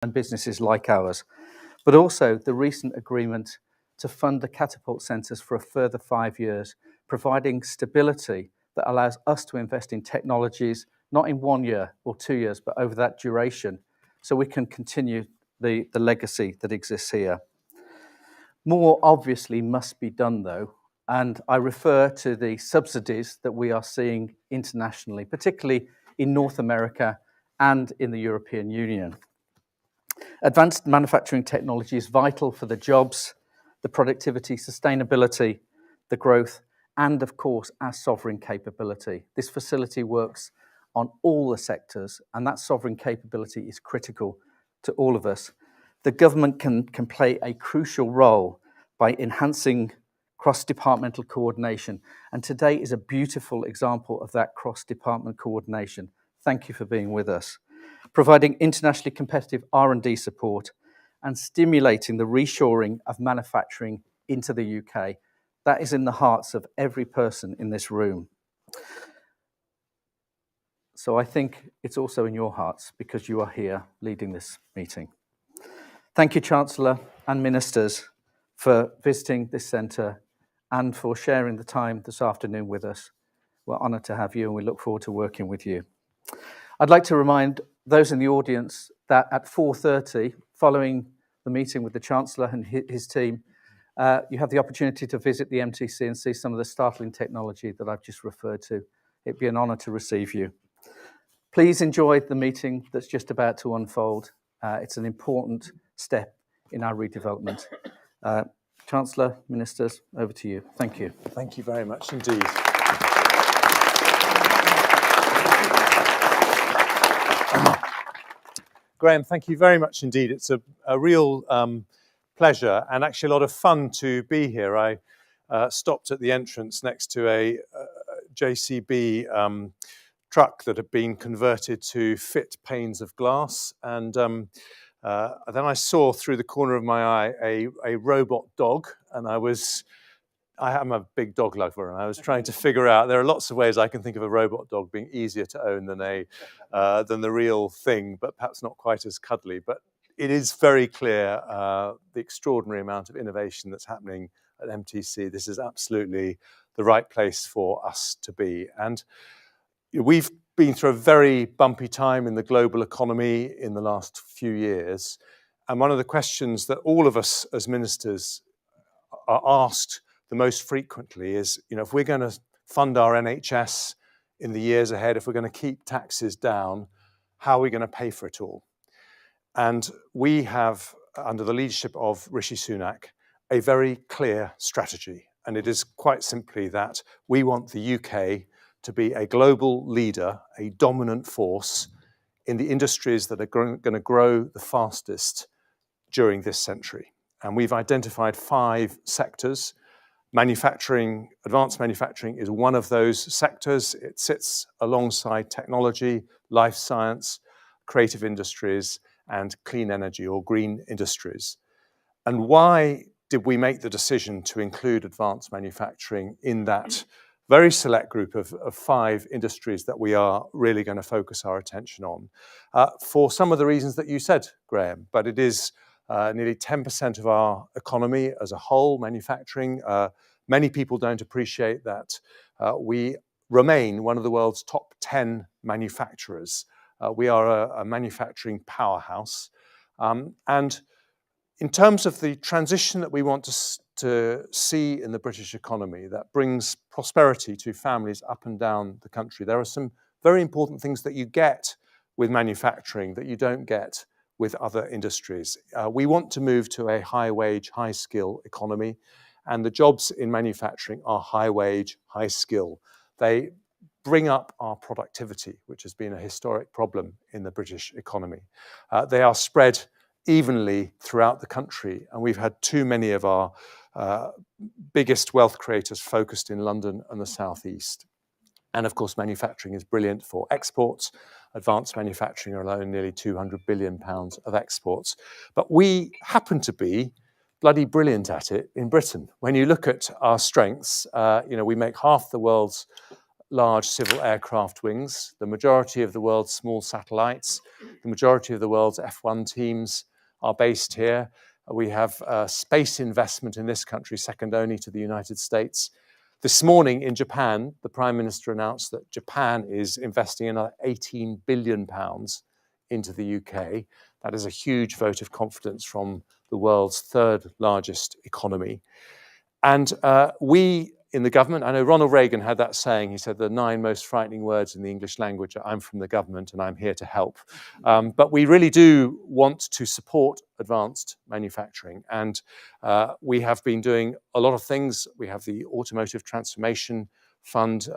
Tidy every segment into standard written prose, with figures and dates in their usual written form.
and businesses like ours, but also the recent agreement to fund the Catapult Centres for a further 5 years, providing stability that allows us to invest in technologies, not in 1 year or 2 years, but over that duration, so we can continue the legacy that exists here. More obviously must be done, though, and I refer to the subsidies that we are seeing internationally, particularly in North America and in the European Union. Advanced manufacturing technology is vital for the jobs, the productivity, sustainability, the growth, and of course, our sovereign capability. This facility works on all the sectors, and that sovereign capability is critical to all of us. The government can play a crucial role by enhancing cross-departmental coordination, and today is a beautiful example of that cross-department coordination. Thank you for being with us. Providing internationally competitive R&D support and stimulating the reshoring of manufacturing into the UK. That is in the hearts of every person in this room. So I think it's also in your hearts because you are here leading this meeting. Thank you, Chancellor and Ministers, for visiting this centre and for sharing the time this afternoon with us. We're honoured to have you and we look forward to working with you. I'd like to remind those in the audience that at 4:30, following the meeting with the Chancellor and his team, you have the opportunity to visit the MTC and see some of the startling technology that I've just referred to. It'd be an honour to receive you. Please enjoy the meeting that's just about to unfold. It's an important step in our redevelopment. Chancellor, Ministers, over to you. Thank you. Thank you very much indeed. Graham, thank you very much indeed. It's a real pleasure and actually a lot of fun to be here. I stopped at the entrance next to a JCB truck that had been converted to fit panes of glass, and then I saw through the corner of my eye a robot dog, and I am a big dog lover, and I was trying to figure out, there are lots of ways I can think of a robot dog being easier to own than the real thing, but perhaps not quite as cuddly. But it is very clear the extraordinary amount of innovation that's happening at MTC. This is absolutely the right place for us to be. And we've been through a very bumpy time in the global economy in the last few years. And one of the questions that all of us as ministers are asked the most frequently is, if we're going to fund our NHS in the years ahead, if we're going to keep taxes down, how are we going to pay for it all? And we have, under the leadership of Rishi Sunak, a very clear strategy. And it is quite simply that we want the UK to be a global leader, a dominant force in the industries that are going to grow the fastest during this century. And we've identified 5 sectors. Manufacturing, advanced manufacturing is one of those sectors. It sits alongside technology, life science, creative industries, and clean energy or green industries. And why did we make the decision to include advanced manufacturing in that very select group of 5 industries that we are really going to focus our attention on? For some of the reasons that you said, Graham, but it is nearly 10% of our economy as a whole, manufacturing. Many people don't appreciate that we remain one of the world's top 10 manufacturers. We are a manufacturing powerhouse. And in terms of the transition that we want to see in the British economy that brings prosperity to families up and down the country, there are some very important things that you get with manufacturing that you don't get with other industries. We want to move to a high-wage, high-skill economy, and the jobs in manufacturing are high-wage, high-skill. They bring up our productivity, which has been a historic problem in the British economy. They are spread evenly throughout the country, and we've had too many of our biggest wealth creators focused in London and the South East. And of course, manufacturing is brilliant for exports. Advanced manufacturing alone, nearly £200 billion of exports. But we happen to be bloody brilliant at it in Britain. When you look at our strengths, we make half the world's large civil aircraft wings, the majority of the world's small satellites, the majority of the world's F1 teams are based here. We have space investment in this country, second only to the United States. This morning in Japan, the Prime Minister announced that Japan is investing another £18 billion into the UK. That is a huge vote of confidence from the world's third largest economy. And we in the government, I know Ronald Reagan had that saying, he said the 9 most frightening words in the English language are, I'm from the government and I'm here to help. But we really do want to support advanced manufacturing. And we have been doing a lot of things. We have the Automotive Transformation Fund.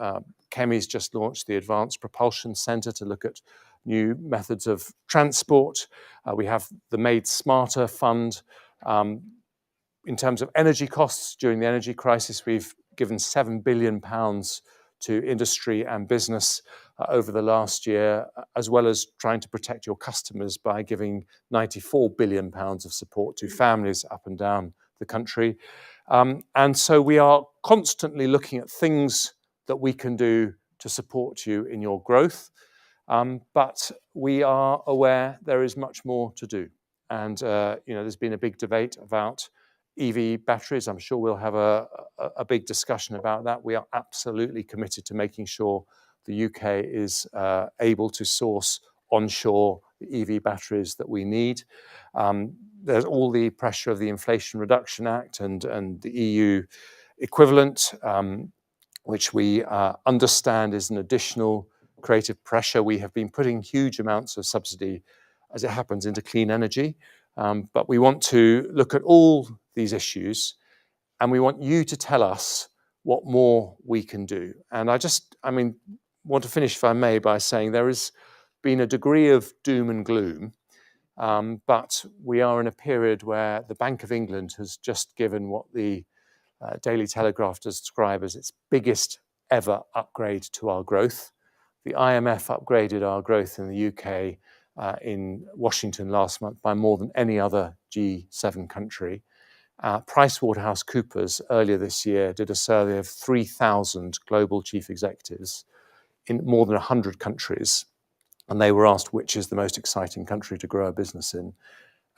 Kemi's just launched the Advanced Propulsion Centre to look at new methods of transport. We have the Made Smarter Fund. In terms of energy costs during the energy crisis, we've given £7 billion to industry and business over the last year, as well as trying to protect your customers by giving £94 billion of support to families up and down the country. And so we are constantly looking at things that we can do to support you in your growth. But we are aware there is much more to do. And there's been a big debate about EV batteries. I'm sure we'll have a big discussion about that. We are absolutely committed to making sure the UK is able to source onshore the EV batteries that we need. There's all the pressure of the Inflation Reduction Act and the EU equivalent, which we understand is an additional creative pressure. We have been putting huge amounts of subsidy, as it happens, into clean energy. But we want to look at all these issues, and we want you to tell us what more we can do. And I want to finish, if I may, by saying there has been a degree of doom and gloom, but we are in a period where the Bank of England has just given what the Daily Telegraph describes as its biggest ever upgrade to our growth. The IMF upgraded our growth in the UK in Washington last month by more than any other G7 country. PricewaterhouseCoopers earlier this year did a survey of 3,000 global chief executives in more than 100 countries, and they were asked which is the most exciting country to grow a business in.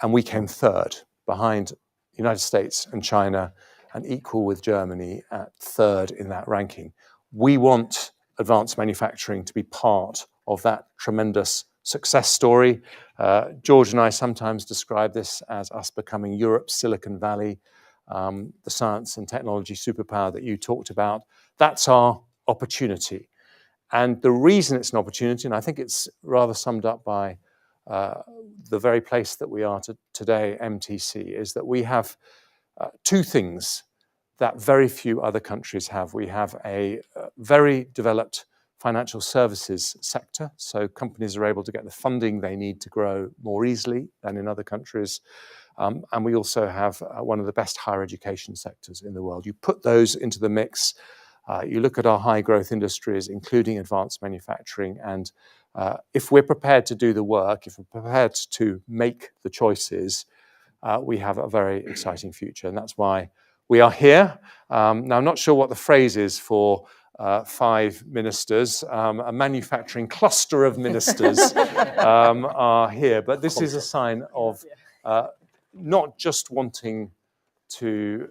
And we came third, behind the United States and China, and equal with Germany at third in that ranking. We want advanced manufacturing to be part of that tremendous success story. George and I sometimes describe this as us becoming Europe's Silicon Valley, the science and technology superpower that you talked about. That's our opportunity. And the reason it's an opportunity, and I think it's rather summed up by the very place that we are today, MTC, is that we have two things that very few other countries have. We have a very developed financial services sector, so companies are able to get the funding they need to grow more easily than in other countries. And we also have one of the best higher education sectors in the world. You put those into the mix, you look at our high growth industries, including advanced manufacturing, and if we're prepared to do the work, if we're prepared to make the choices, we have a very exciting future. And that's why we are here. Now, I'm not sure what the phrase is for 5 ministers. A manufacturing cluster of ministers are here. But this is a sign of not just wanting to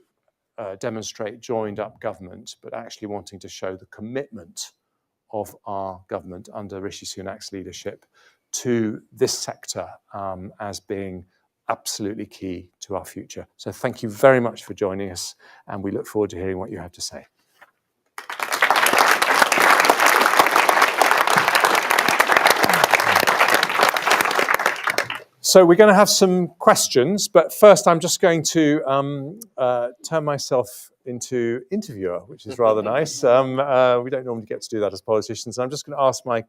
demonstrate joined up government, but actually wanting to show the commitment of our government under Rishi Sunak's leadership to this sector as being absolutely key to our future. So thank you very much for joining us, and we look forward to hearing what you have to say. So we're going to have some questions, but first I'm just going to turn myself into interviewer, which is rather nice. We don't normally get to do that as politicians. I'm just going to ask my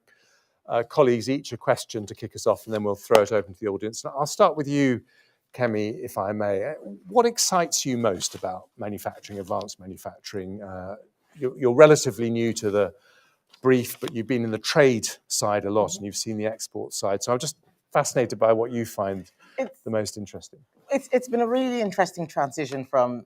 colleagues each a question to kick us off, and then we'll throw it open to the audience. I'll start with you, Kemi, if I may. What excites you most about manufacturing, advanced manufacturing? You're relatively new to the brief, but you've been in the trade side a lot, and you've seen the export side. So I'm just fascinated by what you find the most interesting. It's been a really interesting transition from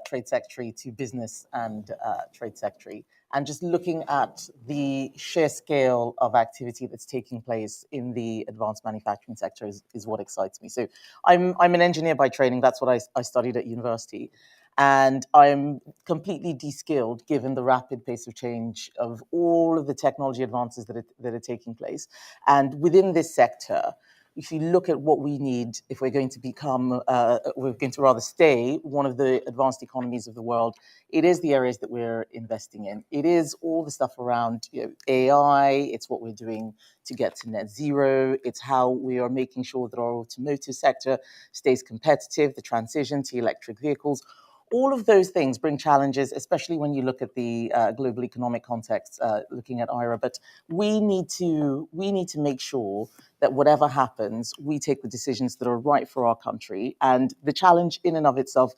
trade secretary to business and trade secretary. And just looking at the sheer scale of activity that's taking place in the advanced manufacturing sector is what excites me. So I'm an engineer by training. That's what I studied at university. And I'm completely de-skilled given the rapid pace of change of all of the technology advances that are taking place. And within this sector, if you look at what we need, if we're going to become, we're going to rather stay one of the advanced economies of the world, it is the areas that we're investing in. It is all the stuff around AI. It's what we're doing to get to net zero. It's how we are making sure that our automotive sector stays competitive, the transition to electric vehicles. All of those things bring challenges, especially when you look at the global economic context, looking at IRA. But we need to make sure that whatever happens, we take the decisions that are right for our country. And the challenge in and of itself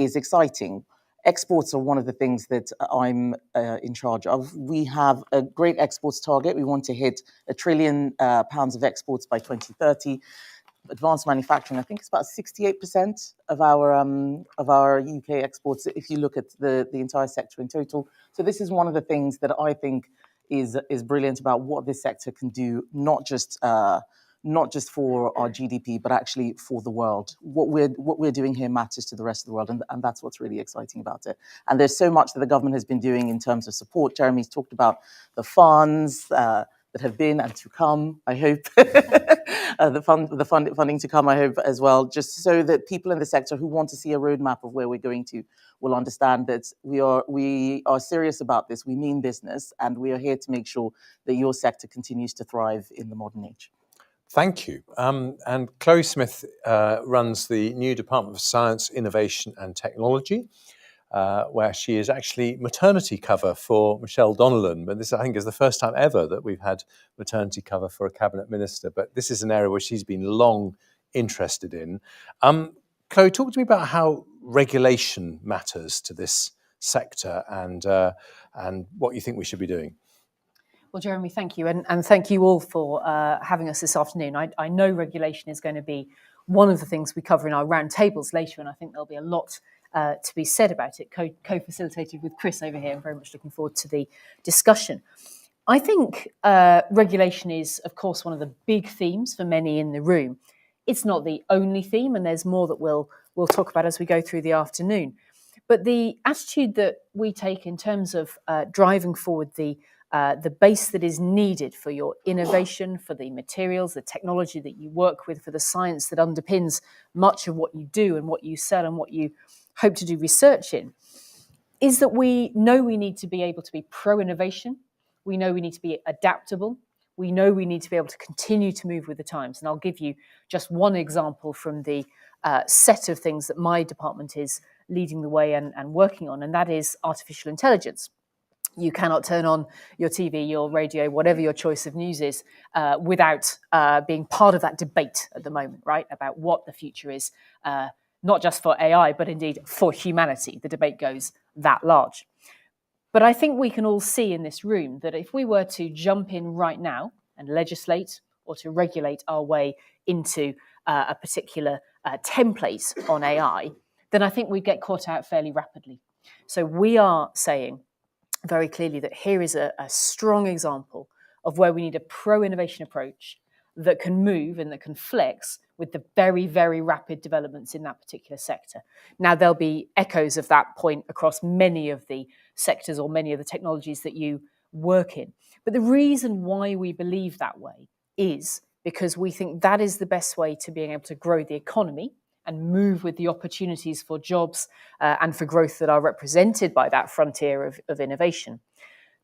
is exciting. Exports are one of the things that I'm in charge of. We have a great exports target. We want to hit £1 trillion of exports by 2030. Advanced manufacturing, I think it's about 68% of our UK exports, if you look at the entire sector in total. So this is one of the things that I think is brilliant about what this sector can do, not just for our GDP, but actually for the world. What we're doing here matters to the rest of the world, and that's what's really exciting about it. And there's so much that the government has been doing in terms of support. Jeremy's talked about the funds that have been and to come, I hope. the funding to come, I hope, as well, just so that people in the sector who want to see a roadmap of where we're going to will understand that we are serious about this. We mean business, and we are here to make sure that your sector continues to thrive in the modern age. Thank you. And Chloe Smith runs the new Department of Science, Innovation and Technology, where she is actually maternity cover for Michelle Donnellan. But this, I think, is the first time ever that we've had maternity cover for a cabinet minister. But this is an area where she's been long interested in. Chloe, talk to me about how regulation matters to this sector and what you think we should be doing. Well, Jeremy, thank you. And thank you all for having us this afternoon. I know regulation is going to be one of the things we cover in our roundtables later, and I think there'll be a lot to be said about it, co-facilitated with Chris over here. I'm very much looking forward to the discussion. I think regulation is, of course, one of the big themes for many in the room. It's not the only theme, and there's more that we'll talk about as we go through the afternoon. But the attitude that we take in terms of driving forward the base that is needed for your innovation, for the materials, the technology that you work with, for the science that underpins much of what you do and what you sell and what you hope to do research in, is that we know we need to be able to be pro-innovation. We know we need to be adaptable. We know we need to be able to continue to move with the times. And I'll give you just one example from the set of things that my department is leading the way and working on, and that is artificial intelligence. You cannot turn on your TV, your radio, whatever your choice of news is, without being part of that debate at the moment, right, about what the future is, not just for AI, but indeed for humanity. The debate goes that large. But I think we can all see in this room that if we were to jump in right now and legislate or to regulate our way into a particular template on AI, then I think we'd get caught out fairly rapidly. So we are saying very clearly that here is a strong example of where we need a pro-innovation approach that can move and that can flex with the very, very rapid developments in that particular sector. Now, there'll be echoes of that point across many of the sectors or many of the technologies that you work in. But the reason why we believe that way is because we think that is the best way to being able to grow the economy and move with the opportunities for jobs and for growth that are represented by that frontier of innovation.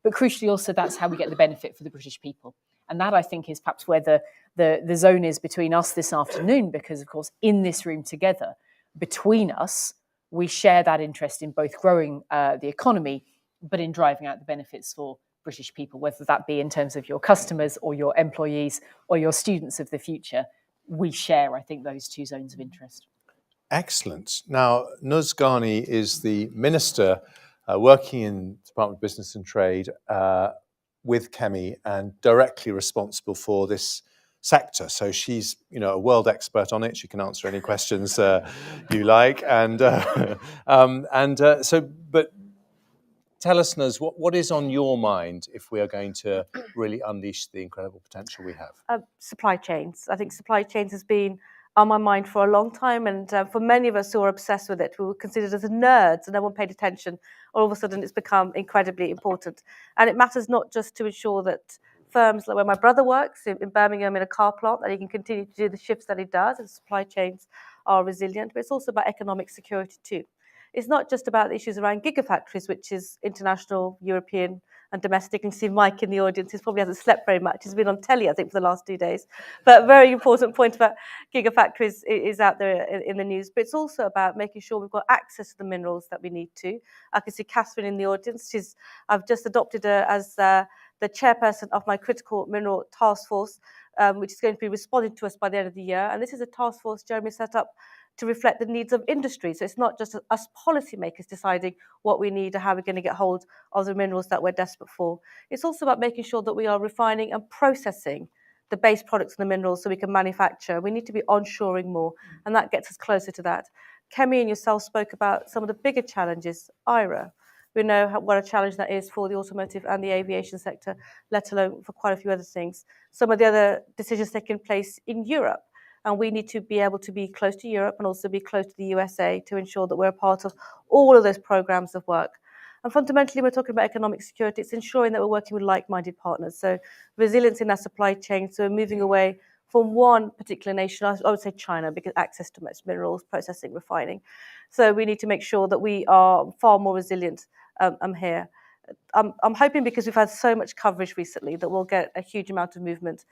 But crucially also, that's how we get the benefit for the British people. And that, I think, is perhaps where the zone is between us this afternoon, because, of course, in this room together, between us, we share that interest in both growing the economy, but in driving out the benefits for British people, whether that be in terms of your customers or your employees or your students of the future. We share, I think, those two zones of interest. Excellent. Now, Nuz Ghani is the Minister working in the Department of Business and Trade with Chemi and directly responsible for this sector. So she's, a world expert on it. She can answer any questions you like. But tell us, Naz, what is on your mind if we are going to really unleash the incredible potential we have? Supply chains. I think supply chains has been on my mind for a long time, and for many of us who are obsessed with it, we were considered as nerds and no one paid attention. All of a sudden, it's become incredibly important, and it matters not just to ensure that firms like where my brother works in Birmingham in a car plant, that he can continue to do the shifts that he does, and supply chains are resilient, but it's also about economic security too. It's not just about the issues around gigafactories, which is international, European, and domestic. And you see Mike in the audience, he probably hasn't slept very much. He's been on telly, I think, for the last 2 days. But a very important point about gigafactories is out there in the news. But it's also about making sure we've got access to the minerals that we need to. I can see Catherine in the audience. I've just adopted her as the chairperson of my critical mineral task force, which is going to be responded to us by the end of the year. And this is a task force Jeremy set up to reflect the needs of industry. So it's not just us policymakers deciding what we need or how we're going to get hold of the minerals that we're desperate for. It's also about making sure that we are refining and processing the base products and the minerals so we can manufacture. We need to be onshoring more, and that gets us closer to that. Kemi and yourself spoke about some of the bigger challenges, IRA. We know what a challenge that is for the automotive and the aviation sector, let alone for quite a few other things. Some of the other decisions taking place in Europe. And we need to be able to be close to Europe and also be close to the USA to ensure that we're a part of all of those programs of work. And fundamentally, we're talking about economic security. It's ensuring that we're working with like-minded partners. So resilience in our supply chain. So we're moving away from one particular nation, I would say China, because access to minerals, processing, refining. So we need to make sure that we are far more resilient here. I'm hoping, because we've had so much coverage recently, that we'll get a huge amount of movement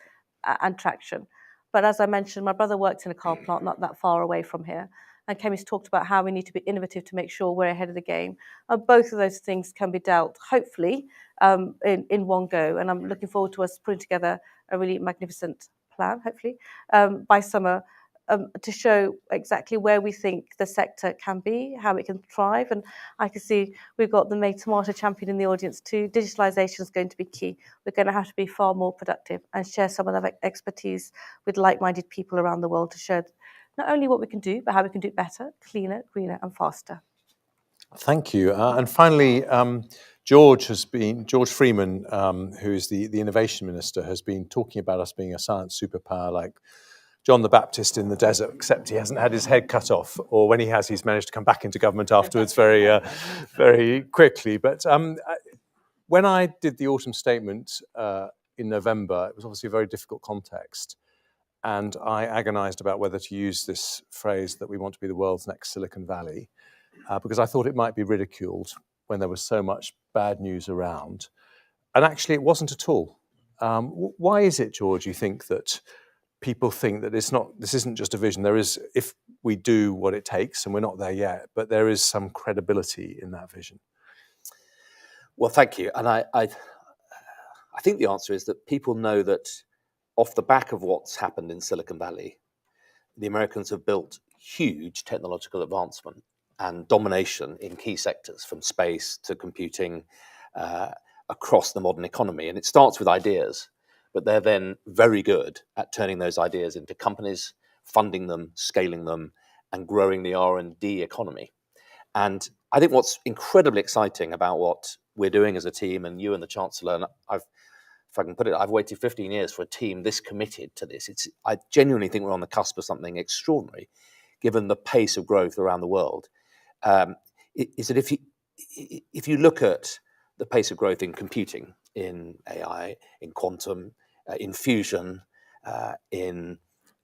and traction. But as I mentioned, my brother works in a car plant not that far away from here. And Kemi's talked about how we need to be innovative to make sure we're ahead of the game. And both of those things can be dealt, hopefully, in one go. And I'm looking forward to us putting together a really magnificent plan, hopefully, by summer, to show exactly where we think the sector can be, how it can thrive. And I can see we've got the Made Tomato champion in the audience too. Digitalisation is going to be key. We're going to have to be far more productive and share some of that expertise with like-minded people around the world to show not only what we can do, but how we can do it better, cleaner, greener and faster. Thank you. And finally, George Freeman, who's the Innovation Minister, has been talking about us being a science superpower like John the Baptist in the desert, except he hasn't had his head cut off, or when he has, he's managed to come back into government afterwards very, very quickly. But when I did the autumn statement in November, it was obviously a very difficult context. And I agonized about whether to use this phrase that we want to be the world's next Silicon Valley, because I thought it might be ridiculed when there was so much bad news around. And actually, it wasn't at all. Why is it, George, you think that people think that this isn't just a vision? There is, if we do what it takes, and we're not there yet, but there is some credibility in that vision. Well, thank you. And I think the answer is that people know that off the back of what's happened in Silicon Valley, the Americans have built huge technological advancement and domination in key sectors, from space to computing, across the modern economy. And it starts with ideas, but they're then very good at turning those ideas into companies, funding them, scaling them, and growing the R&D economy. And I think what's incredibly exciting about what we're doing as a team, and you and the Chancellor, and if I can put it, I've waited 15 years for a team this committed to this. I genuinely think we're on the cusp of something extraordinary, given the pace of growth around the world. Is that if you look at the pace of growth in computing, in AI, in quantum, in fusion, in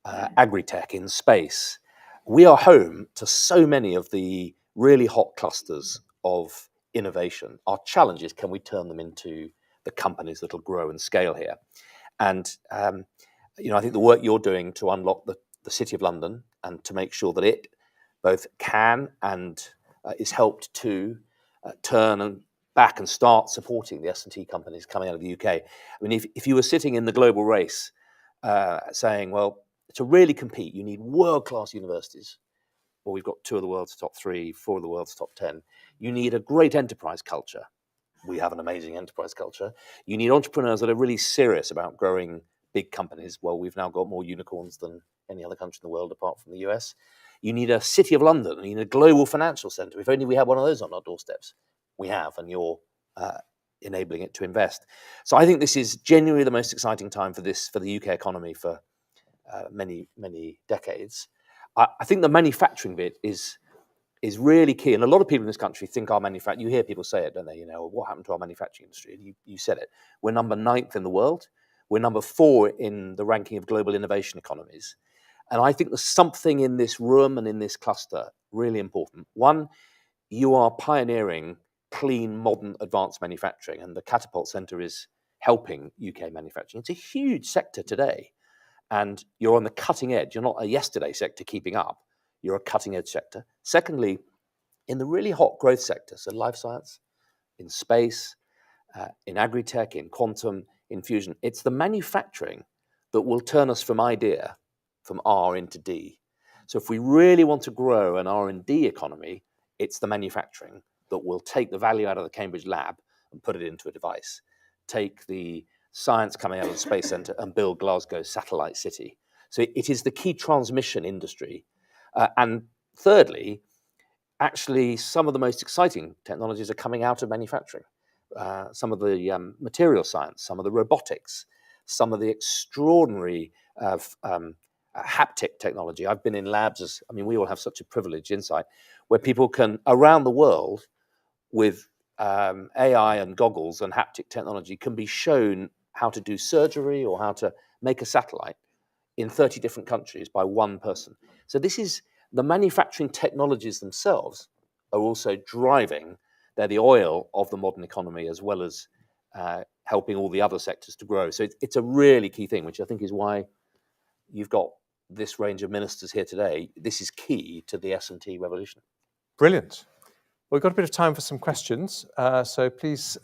agri-tech, in space, we are home to so many of the really hot clusters of innovation. Our challenge is, can we turn them into the companies that will grow and scale here? And I think the work you're doing to unlock the City of London and to make sure that it both can and is helped to turn and back and start supporting the S&T companies coming out of the UK. I mean, if you were sitting in the global race saying, well, to really compete, you need world-class universities. Well, we've got 2 of the world's top 3, 4 of the world's top 10. You need a great enterprise culture. We have an amazing enterprise culture. You need entrepreneurs that are really serious about growing big companies. Well, we've now got more unicorns than any other country in the world apart from the US. You need a City of London. You need a global financial centre. If only we had one of those on our doorsteps. We have, and you're enabling it to invest. So I think this is genuinely the most exciting time for the UK economy for many decades. I think the manufacturing bit is really key, and a lot of people in this country think our manufacturing. You hear people say it, don't they? What happened to our manufacturing industry? And you said it. We're number 9th in the world. We're number 4 in the ranking of global innovation economies. And I think there's something in this room and in this cluster really important. One, you are pioneering clean, modern, advanced manufacturing, and the Catapult Centre is helping UK manufacturing. It's a huge sector today, and you're on the cutting edge. You're not a yesterday sector keeping up. You're a cutting edge sector. Secondly, in the really hot growth sectors, so life science, in space, in agri-tech, in quantum, in fusion, it's the manufacturing that will turn us from idea, from R into D. So if we really want to grow an R&D economy, it's the manufacturing that will take the value out of the Cambridge lab and put it into a device. Take the science coming out of the Space Centre and build Glasgow's satellite city. So it is the key transmission industry. And thirdly, actually, some of the most exciting technologies are coming out of manufacturing. Some of the material science, some of the robotics, some of the extraordinary haptic technology. I've been in labs, we all have such a privileged insight, where people can, around the world, with AI and goggles and haptic technology, can be shown how to do surgery or how to make a satellite in 30 different countries by one person. So this is the manufacturing technologies themselves are also driving. They're the oil of the modern economy, as well as helping all the other sectors to grow. So it's a really key thing, which I think is why you've got this range of ministers here today. This is key to the S&T revolution. Brilliant. Well, we've got a bit of time for some questions. So please